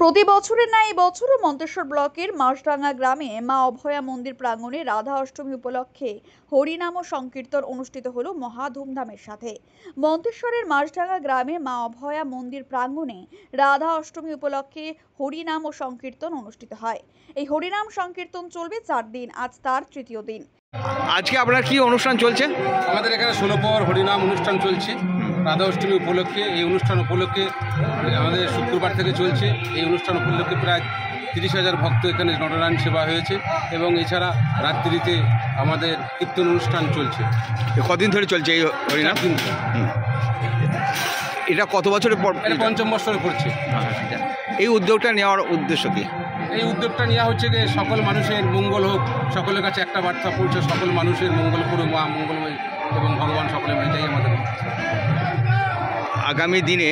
প্রতি বছরের ন্যায় এবছরও মন্তেশ্বর ব্লকের মাসডাঙ্গা গ্রামে মা অভয়া মন্দির প্রাঙ্গণে রাধা অষ্টমী উপলক্ষে হরিনাম ও সংকীর্তন অনুষ্ঠিত হলো মহা ধুমধামের সাথে। মন্তেশ্বরের মাসডাঙ্গা গ্রামে মা অভয়া মন্দির প্রাঙ্গণে রাধা অষ্টমী উপলক্ষে হরিনাম ও সংকীর্তন অনুষ্ঠিত হয়। এই হরিনাম সংকীর্তন চলবে 4 দিন, আজ তার তৃতীয় দিন। আজকে আপনার কি অনুষ্ঠান চলছে? আমাদের এখানে 16 পর হরিনাম অনুষ্ঠান চলছে রাধা অষ্টমী উপলক্ষে। এই অনুষ্ঠান উপলক্ষে আমাদের শুক্রবার থেকে চলছে। এই অনুষ্ঠান উপলক্ষে প্রায় 30,000 ভক্ত এখানে নটরায়ণ সেবা হয়েছে এবং এছাড়া রাত্রিতে আমাদের কীর্তন অনুষ্ঠান চলছে। কদিন ধরে চলছে এই হরিনাম? 4 দিন ধরে। এটা কত বছরের পর? এটা 5ম বছরে পড়ছে। এই উদ্যোগটা নেওয়ার উদ্দেশ্য কি? এই উদ্যোগটা নেওয়া হচ্ছে যে সকল মানুষের মঙ্গল হোক, সকলের কাছে একটা বার্তা পৌঁছে, সকল মানুষের মঙ্গল করুক, মা মঙ্গলময় এবং ভগবান সকলে এটাই আমাদের। আগামী দিনে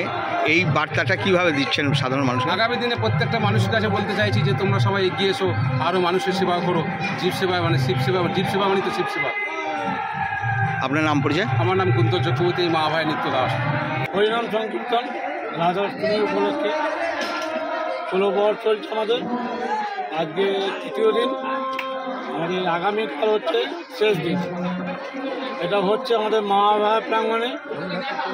এই বার্তাটা কিভাবে দিচ্ছেন সাধারণ মানুষ? আগামী দিনে প্রত্যেকটা মানুষের কাছে বলতে চাইছি যে তোমরা সবাই এগিয়ে এসো, আরও মানুষের সেবা করো। জীব সেবা মানে শিব সেবা, জীব সেবা মানে তো শিব সেবা। আপনার নাম পরিচয়? আমার নাম কুন্তল চক্রবর্তী, মা অভয়া নিত্য দাস। হরিনাম সংকীর্তন রাধা অষ্টমী উপলক্ষে 16 পর চলছে আমাদের। আজকে তৃতীয় দিন, আমাদের আগামীকাল হচ্ছে শেষ দিন। এটা হচ্ছে আমাদের মা অভয়া প্রাঙ্গণে।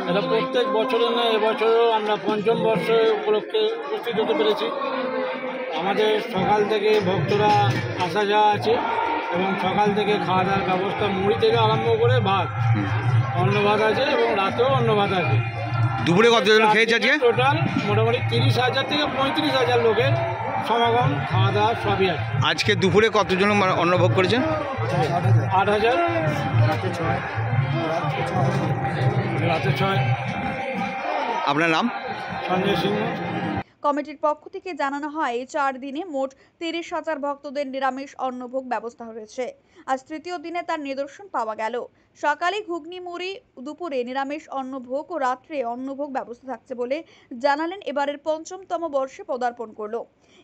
এটা প্রত্যেক বছরের নয়, এবছরও আমরা 5ম বর্ষ উপলক্ষে উপস্থিত হতে পেরেছি। আমাদের সকাল থেকে ভক্তরা আসা যাওয়া আছে এবং সকাল থেকে খাওয়া দাওয়ার ব্যবস্থা মুড়ি থেকে আরম্ভ করে ভাত, অন্নভাত আছে এবং রাতেও অন্নভাত আছে। দুপুরে কতজন খেয়েছে আজকে? টোটাল মোটামুটি 30,000 থেকে 35,000 লোকের সমাগম, খাওয়া দাওয়া সবই আছে। আজকে দুপুরে কতজন অন্নভোগ করেছেন? 8,000, রাতে 6। আপনার নাম? সঞ্জয় সিংহ। কমিটির পক্ষ থেকে জানানো হয়, এই 4 দিনে মোট 30,000 ভক্তদের নিরামিষ অন্নভোগ ব্যবস্থা রয়েছে। আজ তৃতীয় দিনে তার নিদর্শন পাওয়া গেল। সকালে ঘুগনি মুড়ি, দুপুরে নিরামিষ অন্নভোগ ও রাত্রে অন্নভোগ ব্যবস্থা থাকছে বলে জানালেন। এবারের 5মতম বর্ষে পদার্পণ করলো।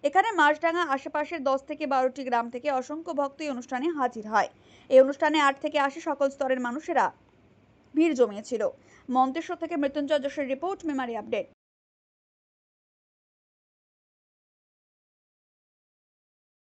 এখানে মাসডাঙ্গা আশেপাশের 10 থেকে 12টি গ্রাম থেকে অসংখ্য ভক্ত এই অনুষ্ঠানে হাজির হয়। এই অনুষ্ঠানে 8 থেকে 80 সকল স্তরের মানুষেরা ভিড় জমিয়েছিল। মন্তেশ্বর থেকে মৃত্যুঞ্জয় যশের রিপোর্ট, মেমারি আপডেট।